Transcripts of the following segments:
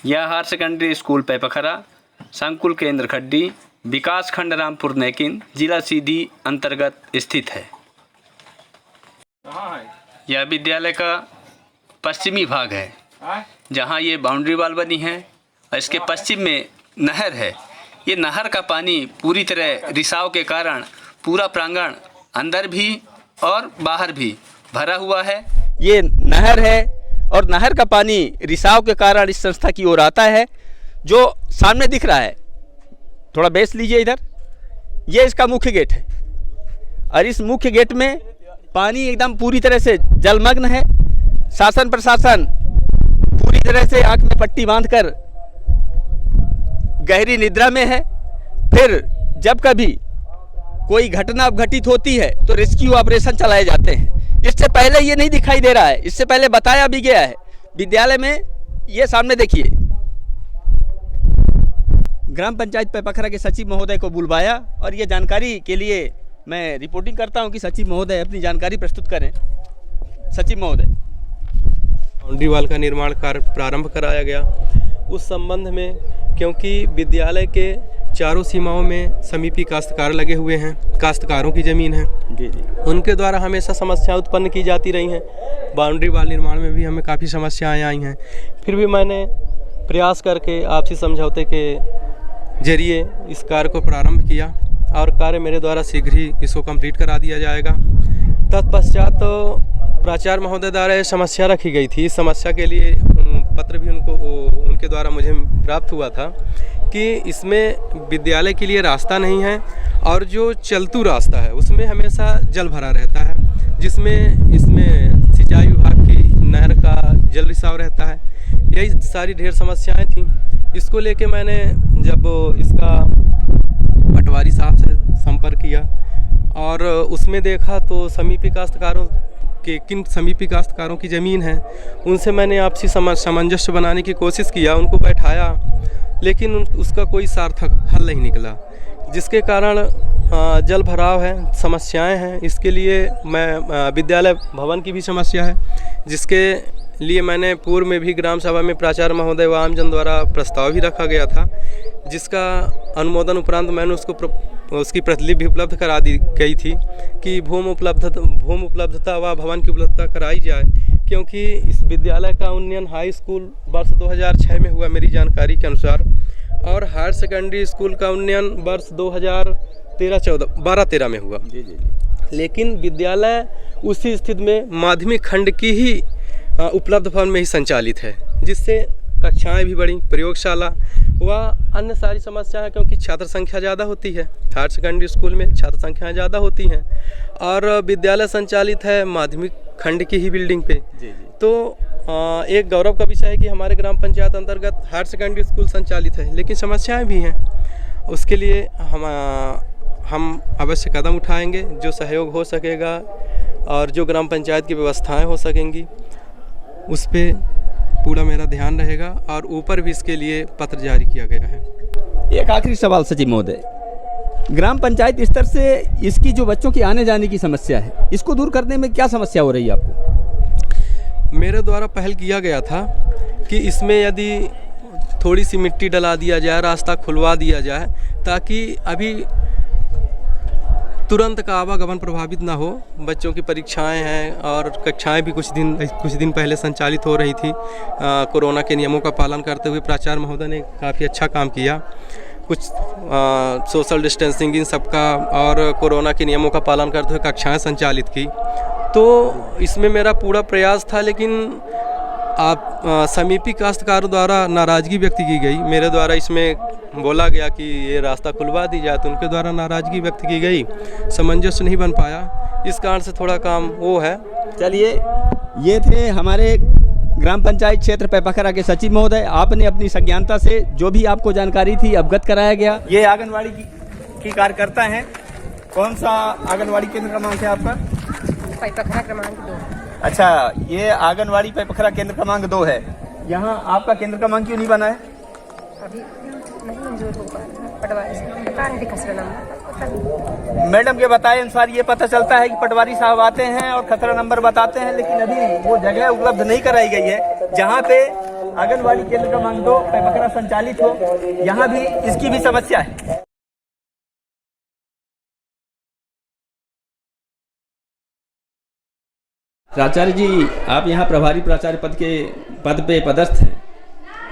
यह higher secondary school पैपखरा, संकुल केंद्र खड्डी, विकास खंड रामपुर नेकिन, जिला सीधी अंतर्गत स्थित है। यह विद्यालय का पश्चिमी भाग है, जहां ये बाउंड्री वॉल बनी है और इसके पश्चिम में नहर है। ये नहर का पानी पूरी तरह रिसाव के कारण पूरा प्रांगण अंदर भी और बाहर भी भरा हुआ है। ये नहर है और नहर का पानी रिसाव के कारण इस संस्था की ओर आता है। जो सामने दिख रहा है, थोड़ा बेस लीजिए इधर, ये इसका मुख्य गेट है और इस मुख्य गेट में पानी एकदम पूरी तरह से जलमग्न है। शासन प्रशासन पूरी तरह से आंख में पट्टी बांधकर गहरी निद्रा में है। फिर जब कभी कोई घटना घटित होती है तो रेस्क्यू ऑपरेशन चलाए जाते हैं। इससे पहले ये नहीं दिखाई दे रहा है, इससे पहले बताया भी गया है विद्यालय में। ये सामने देखिए, ग्राम पंचायत पैपखरा के सचिव महोदय को बुलवाया और ये जानकारी के लिए मैं रिपोर्टिंग करता हूं कि सचिव महोदय अपनी जानकारी प्रस्तुत करें। सचिव महोदय, बाउंड्री वॉल का निर्माण कार्य प्रारंभ कराया गया उस संबंध में, क्योंकि विद्यालय के चारों सीमाओं में समीपी काश्तकार लगे हुए हैं, काश्तकारों की ज़मीन है जी। उनके द्वारा हमेशा समस्या उत्पन्न की जाती रही हैं। बाउंड्री वॉल निर्माण में भी हमें काफ़ी समस्याएं आई हैं। फिर भी मैंने प्रयास करके आपसी समझौते के जरिए इस कार्य को प्रारंभ किया और कार्य मेरे द्वारा शीघ्र ही इसको कंप्लीट करा दिया जाएगा। तत्पश्चात प्राचार्य महोदय द्वारा ये समस्या रखी गई थी। इस समस्या के लिए पत्र भी उनके द्वारा मुझे प्राप्त हुआ था कि इसमें विद्यालय के लिए रास्ता नहीं है और जो चलतू रास्ता है उसमें हमेशा जल भरा रहता है, जिसमें इसमें सिंचाई विभाग की नहर का जल रिसाव रहता है। यही सारी ढेर समस्याएं थीं। इसको लेके मैंने जब इसका पटवारी साहब से संपर्क किया और उसमें देखा तो समीपी काश्तकारों के किन समीपी काश्तकारों की ज़मीन है, उनसे मैंने आपसी सामंजस्य बनाने की कोशिश किया, उनको बैठाया, लेकिन उसका कोई सार्थक हल नहीं निकला, जिसके कारण जल भराव है, समस्याएं हैं। इसके लिए मैं विद्यालय भवन की भी समस्या है, जिसके लिए मैंने पूर्व में भी ग्राम सभा में प्राचार्य महोदय व आमजन द्वारा प्रस्ताव भी रखा गया था, जिसका अनुमोदन उपरांत मैंने उसकी प्रतिलिपि भी उपलब्ध करा दी गई थी कि भूमि उपलब्धता व भवन की उपलब्धता कराई जाए, क्योंकि इस विद्यालय का उन्नयन हाई स्कूल वर्ष 2006 में हुआ मेरी जानकारी के अनुसार, और हायर सेकेंडरी स्कूल का उन्नयन वर्ष 2012-13 में हुआ जी। लेकिन विद्यालय उसी स्थिति में माध्यमिक खंड की ही उपलब्ध भवन में ही संचालित है, जिससे कक्षाएं भी बढ़ी, प्रयोगशाला व अन्य सारी समस्याएं, क्योंकि छात्र संख्या ज़्यादा होती है हायर सेकेंडरी स्कूल में, छात्र संख्याएं ज़्यादा होती हैं और विद्यालय संचालित है माध्यमिक खंड की ही बिल्डिंग पे जी। तो एक गौरव का विषय है कि हमारे ग्राम पंचायत अंतर्गत हायर सेकेंडरी स्कूल संचालित है, लेकिन समस्याएं भी हैं। उसके लिए हम अवश्य कदम उठाएंगे, जो सहयोग हो सकेगा और जो ग्राम पंचायत की व्यवस्थाएं हो सकेंगी उस पर पूरा मेरा ध्यान रहेगा, और ऊपर भी इसके लिए पत्र जारी किया गया है। एक आखिरी सवाल सचिव महोदय, ग्राम पंचायत स्तर से इसकी जो बच्चों की आने जाने की समस्या है, इसको दूर करने में क्या समस्या हो रही है आपको? मेरे द्वारा पहल किया गया था कि इसमें यदि थोड़ी सी मिट्टी डला दिया जाए, रास्ता खुलवा दिया जाए, ताकि अभी तुरंत का आवागमन प्रभावित ना हो। बच्चों की परीक्षाएं हैं और कक्षाएं भी कुछ दिन पहले संचालित हो रही थी। कोरोना के नियमों का पालन करते हुए प्राचार्य महोदय ने काफ़ी अच्छा काम किया, कुछ सोशल डिस्टेंसिंग इन सबका और कोरोना के नियमों का पालन करते हुए कक्षाएं संचालित की। तो इसमें मेरा पूरा प्रयास था, लेकिन समीपी काश्तकारों द्वारा नाराज़गी व्यक्त की गई। मेरे द्वारा इसमें बोला गया कि ये रास्ता खुलवा दी जाए, तो उनके द्वारा नाराज़गी व्यक्त की गई, सामंजस्य नहीं बन पाया, इस कारण से थोड़ा काम वो है। चलिए, ये थे हमारे ग्राम पंचायत क्षेत्र पैपखरा के सचिव महोदय। आपने अपनी संज्ञानता से जो भी आपको जानकारी थी अवगत कराया गया। ये आंगनवाड़ी की कार्यकर्ता हैं। कौन सा आंगनवाड़ी केंद्र क्रमांक है आपका? पैपखरा क्रमांक 2। अच्छा, ये आंगनवाड़ी पैपखरा केंद्र क्रमांक 2 है। यहाँ आपका केंद्र क्रमांक क्यों नहीं बना है? अभी नहीं मंजूर हो पाया, पटवारी से पता नहीं खसरा नंबर। मैडम के बताए अनुसार ये पता चलता है कि पटवारी साहब आते हैं और खतरा नंबर बताते हैं, लेकिन अभी वो जगह उपलब्ध नहीं कराई गई है जहाँ पे आंगनवाड़ी केंद्र क्रमांक 2 पैपकरा संचालित हो, यहाँ भी इसकी भी समस्या है। प्राचार्य जी, आप यहाँ प्रभारी प्राचार्य पद पे पदस्थ हैं।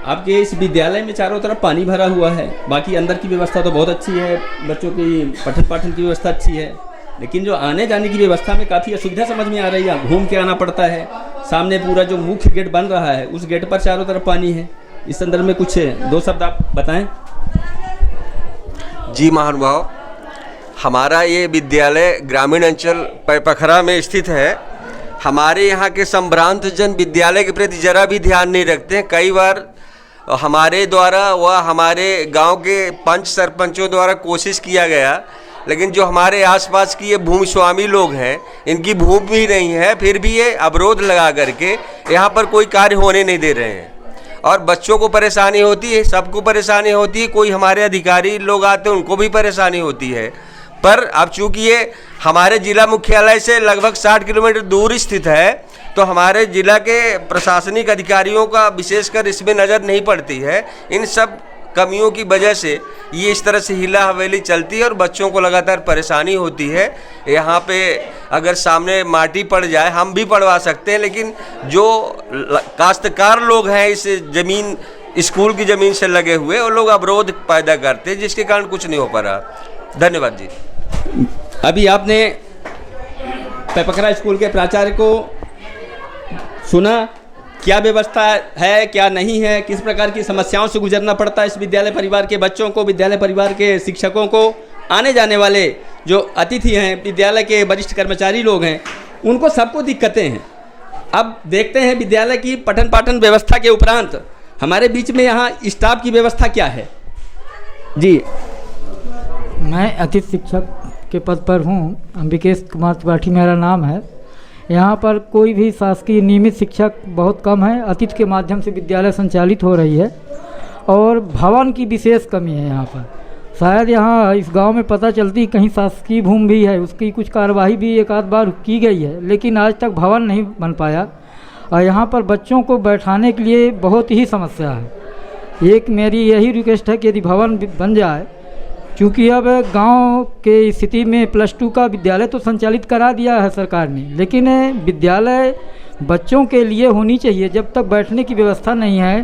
आपके इस विद्यालय में चारों तरफ पानी भरा हुआ है, बाकी अंदर की व्यवस्था तो बहुत अच्छी है, बच्चों की पठन पाठन की व्यवस्था अच्छी है, लेकिन जो आने जाने की व्यवस्था में काफ़ी असुविधा समझ में आ रही है। घूम के आना पड़ता है। सामने पूरा जो मुख्य गेट बन रहा है उस गेट पर चारों तरफ पानी है। इस संदर्भ में कुछ 2 शब्द आप बताएं। जी महानुभाव, हमारा ये विद्यालय ग्रामीण अंचल पैपखरा में स्थित है। हमारे यहाँ के संभ्रांत जन विद्यालय के प्रति जरा भी ध्यान नहीं रखते हैं। कई बार हमारे द्वारा व हमारे गांव के पंच सरपंचों द्वारा कोशिश किया गया, लेकिन जो हमारे आसपास की ये भूमि स्वामी लोग हैं, इनकी भूमि भी नहीं है, फिर भी ये अवरोध लगा करके यहाँ पर कोई कार्य होने नहीं दे रहे हैं। और बच्चों को परेशानी होती है, सबको परेशानी होती है, कोई हमारे अधिकारी लोग आते हैं उनको भी परेशानी होती है। पर अब चूँकि ये हमारे जिला मुख्यालय से लगभग 60 किलोमीटर दूर स्थित है, तो हमारे जिला के प्रशासनिक अधिकारियों का विशेषकर इसमें नज़र नहीं पड़ती है। इन सब कमियों की वजह से ये इस तरह से हिला हवेली चलती है और बच्चों को लगातार परेशानी होती है। यहाँ पे अगर सामने माटी पड़ जाए, हम भी पड़वा सकते हैं, लेकिन जो काश्तकार लोग हैं इस ज़मीन, स्कूल की ज़मीन से लगे हुए, वो लोग अवरोध पैदा करते हैं, जिसके कारण कुछ नहीं हो पा रहा। धन्यवाद जी। अभी आपने पैपकरा स्कूल के प्राचार्य को सुना, क्या व्यवस्था है क्या नहीं है, किस प्रकार की समस्याओं से गुजरना पड़ता है इस विद्यालय परिवार के बच्चों को, विद्यालय परिवार के शिक्षकों को, आने जाने वाले जो अतिथि हैं, विद्यालय के वरिष्ठ कर्मचारी लोग हैं, उनको सबको दिक्कतें हैं। अब देखते हैं विद्यालय की पठन पाठन व्यवस्था के उपरांत हमारे बीच में यहाँ स्टाफ की व्यवस्था क्या है। जी, मैं अतिथि शिक्षक के पद पर हूँ। अंबिकेश कुमार त्रिपाठी मेरा नाम है। यहाँ पर कोई भी शासकीय नियमित शिक्षक बहुत कम है। अतिथि के माध्यम से विद्यालय संचालित हो रही है और भवन की विशेष कमी है यहाँ पर। शायद यहाँ इस गांव में पता चलती कहीं शासकीय भूमि भी है, उसकी कुछ कार्यवाही भी एक आध बार की गई है, लेकिन आज तक भवन नहीं बन पाया। और यहाँ पर बच्चों को बैठाने के लिए बहुत ही समस्या है। एक मेरी यही रिक्वेस्ट है कि यदि भवन बन जाए, क्योंकि अब गांव के स्थिति में +2 का विद्यालय तो संचालित करा दिया है सरकार ने, लेकिन विद्यालय बच्चों के लिए होनी चाहिए। जब तक बैठने की व्यवस्था नहीं है,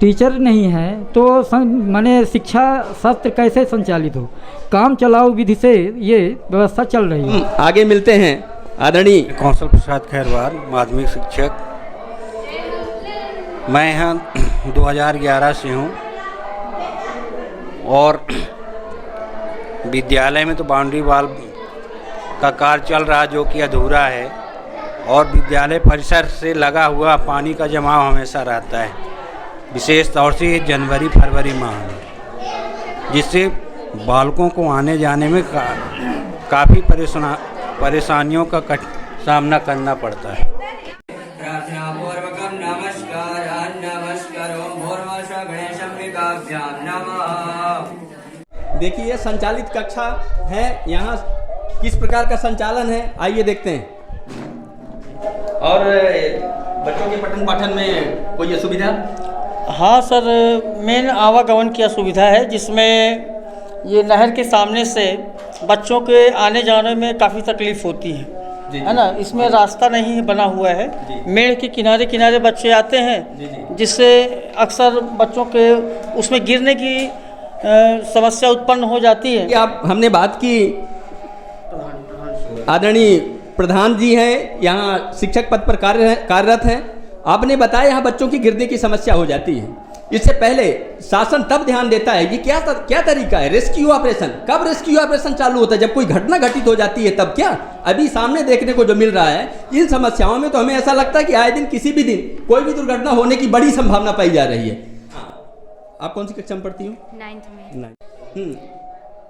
टीचर नहीं है, तो माने शिक्षा शास्त्र कैसे संचालित हो। काम चलाओ विधि से ये व्यवस्था चल रही है। आगे मिलते हैं आदरणीय कौशल प्रसाद खैरवार, माध्यमिक शिक्षक। मैं यहाँ 2011 से हूँ और विद्यालय में तो बाउंड्री वॉल का कार्य चल रहा जो कि अधूरा है, और विद्यालय परिसर से लगा हुआ पानी का जमाव हमेशा रहता है, विशेष तौर से जनवरी फरवरी माह में, जिससे बालकों को आने जाने में काफ़ी परेशानियों का सामना करना पड़ता है। देखिए, संचालित कक्षा है, यहाँ किस प्रकार का संचालन है आइए देखते हैं। और बच्चों के पठन पाठन में कोई असुविधा? हाँ सर, मेन आवागमन की असुविधा है, जिसमें ये नहर के सामने से बच्चों के आने जाने में काफ़ी तकलीफ़ होती है ना। इसमें रास्ता नहीं बना हुआ है, मेड़ के किनारे किनारे बच्चे आते हैं, जिससे अक्सर बच्चों के उसमें गिरने की समस्या उत्पन्न हो जाती है। आप हमने बात की, आदरणीय प्रधान जी हैं, यहाँ शिक्षक पद पर कार्यरत हैं। आपने बताया यहाँ बच्चों की गिरने की समस्या हो जाती है। इससे पहले शासन तब ध्यान देता है, ये क्या तरीका है? Rescue operation. कब रेस्क्यू ऑपरेशन चालू होता है? जब कोई घटना घटित हो जाती है तब। क्या अभी सामने देखने को जो मिल रहा है, इन समस्याओं में तो हमें ऐसा लगता है कि आए दिन किसी भी दिन कोई भी दुर्घटना होने की बड़ी संभावना पाई जा रही है। आप कौन सी कक्षा में पढ़ती हो? 9th में।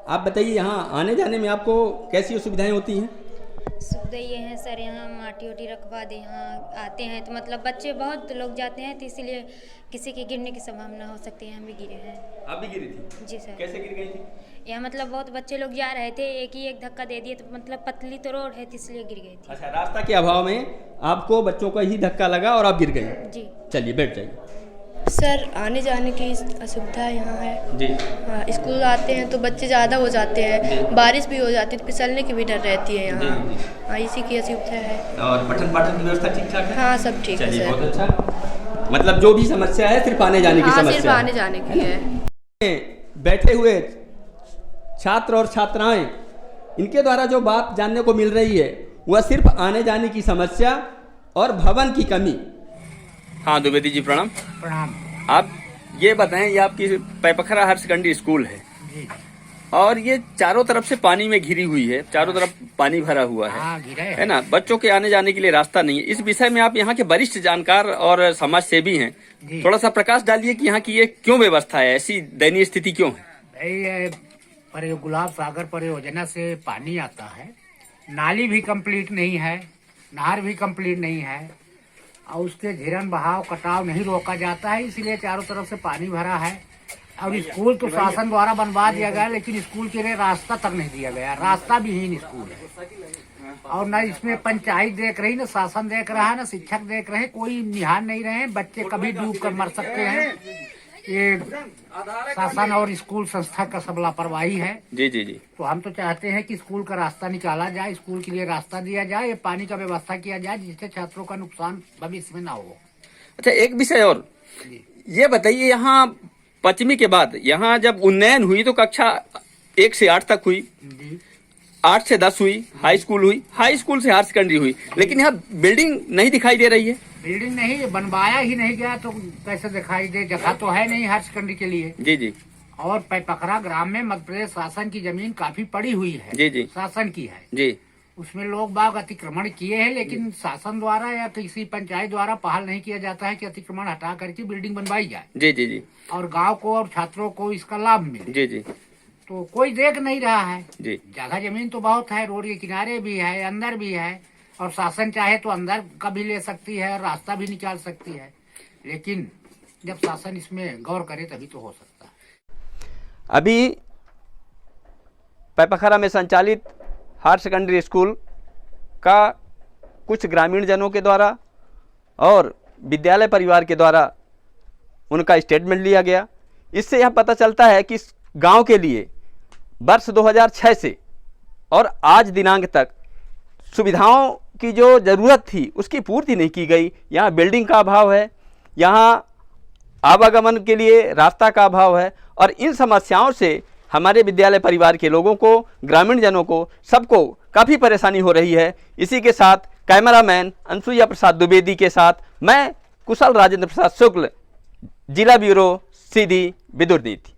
आप बताइए, यहाँ आने जाने में आपको कैसी असुविधाएं होती हैं? सुविधा ये है सर, यहाँ माटी ओटी रखवा दे, यहाँ आते हैं तो मतलब बच्चे बहुत लोग जाते हैं, तो इसलिए किसी के गिरने की संभावना हो सकती है। हम भी गिरे हैं। आप भी गिरी थी? जी सर। कैसे गिर गई थी? यहाँ मतलब बहुत बच्चे लोग जा रहे थे, एक धक्का दे दिए, तो मतलब पतली तो रोड है, तो इसलिए गिर गई थी। अच्छा, रास्ता के अभाव में आपको बच्चों का ही धक्का लगा और आप गिर गए? जी। चलिए बैठ जाइए। सर आने जाने की असुविधा यहाँ है जी। हाँ, स्कूल आते हैं तो बच्चे ज़्यादा हो जाते हैं, बारिश भी हो जाती है तो फिसलने की भी डर रहती है यहाँ। हाँ, इसी की असुविधा है। और पठन पाठन की व्यवस्था ठीक ठाक है? हाँ, सब ठीक है चलिए, सर। बहुत अच्छा। मतलब जो भी समस्या है सिर्फ आने जाने की हाँ, समस्या सिर्फ आने जाने की है। बैठे हुए छात्र और छात्राएं, इनके द्वारा जो बात जानने को मिल रही है वह सिर्फ आने जाने की समस्या और भवन की कमी। हाँ द्विवेदी जी, प्रणाम। प्रणाम। आप ये बताएं, ये आपकी पैपखरा हायर सेकेंडरी स्कूल है और ये चारों तरफ से पानी में घिरी हुई है, चारों तरफ पानी भरा हुआ है। हाँ, घिरा है ना, बच्चों के आने जाने के लिए रास्ता नहीं है। इस विषय में आप यहाँ के वरिष्ठ जानकार और समाज सेवी हैं, थोड़ा सा प्रकाश डालिए कि यहाँ की ये क्यों व्यवस्था है, ऐसी दयनीय स्थिति क्यों है? भाई गुलाब सागर परियोजना से पानी आता है, नाली भी कंप्लीट नहीं है, नहर भी कंप्लीट नहीं है और उसके झिरन बहाव कटाव नहीं रोका जाता है, इसलिए चारों तरफ से पानी भरा है। और स्कूल तो शासन द्वारा बनवा दिया गया, लेकिन स्कूल के लिए रास्ता तक नहीं दिया गया, रास्ता विहीन स्कूल है। और न इसमें पंचायत देख रही, न शासन देख रहा है, न शिक्षक देख रहे, कोई निहार नहीं रहे। बच्चे कभी डूब कर मर सकते हैं। ये शासन और स्कूल संस्था का सब लापरवाही है। जी जी जी। तो हम तो चाहते हैं कि स्कूल का रास्ता निकाला जाए, स्कूल के लिए रास्ता दिया जाए, ये पानी का व्यवस्था किया जाए जिससे छात्रों का नुकसान भविष्य में ना हो। अच्छा, एक विषय और ये बताइए, यहाँ पश्चिमी के बाद यहाँ जब उन्नयन हुई तो कक्षा 1 से 8 तक हुई, 8 से 10 हुई, हाई स्कूल हुई, हाई स्कूल से हायर सेकेंडरी हुई, लेकिन यहाँ बिल्डिंग नहीं दिखाई दे रही है। बिल्डिंग नहीं बनवाया ही नहीं गया तो कैसे दिखाई दे, जगह तो है नहीं हायर सेकेंडरी के लिए। जी जी। और पैपखरा ग्राम में मध्य प्रदेश शासन की जमीन काफी पड़ी हुई है। जी जी। शासन की है जी। उसमें लोग बाग अतिक्रमण किए हैं, लेकिन शासन द्वारा या किसी पंचायत द्वारा पहल नहीं किया जाता है कि अतिक्रमण हटा करके बिल्डिंग बनवाई जाए। जी जी जी। और गांव को और छात्रों को इसका लाभ मिले। जी जी। तो कोई देख नहीं रहा है। जी। जगह जमीन तो बहुत है, रोड के किनारे भी है, अंदर भी है, और शासन चाहे तो अंदर का भी ले सकती है और रास्ता भी निकाल सकती है, लेकिन जब शासन इसमें गौर करे तभी तो हो सकता है। अभी पैपखरा में संचालित हायर सेकेंडरी स्कूल का कुछ ग्रामीण जनों के द्वारा और विद्यालय परिवार के द्वारा उनका स्टेटमेंट लिया गया। इससे यह पता चलता है कि इस गांव के लिए वर्ष 2006 से और आज दिनांक तक सुविधाओं की जो ज़रूरत थी उसकी पूर्ति नहीं की गई। यहाँ बिल्डिंग का अभाव है, यहाँ आवागमन के लिए रास्ता का अभाव है, और इन समस्याओं से हमारे विद्यालय परिवार के लोगों को, ग्रामीण जनों को, सबको काफ़ी परेशानी हो रही है। इसी के साथ कैमरामैन अनसुईया प्रसाद द्विवेदी के साथ मैं कुशल राजेंद्र प्रसाद शुक्ल, जिला ब्यूरो सीधी विदुर नीति।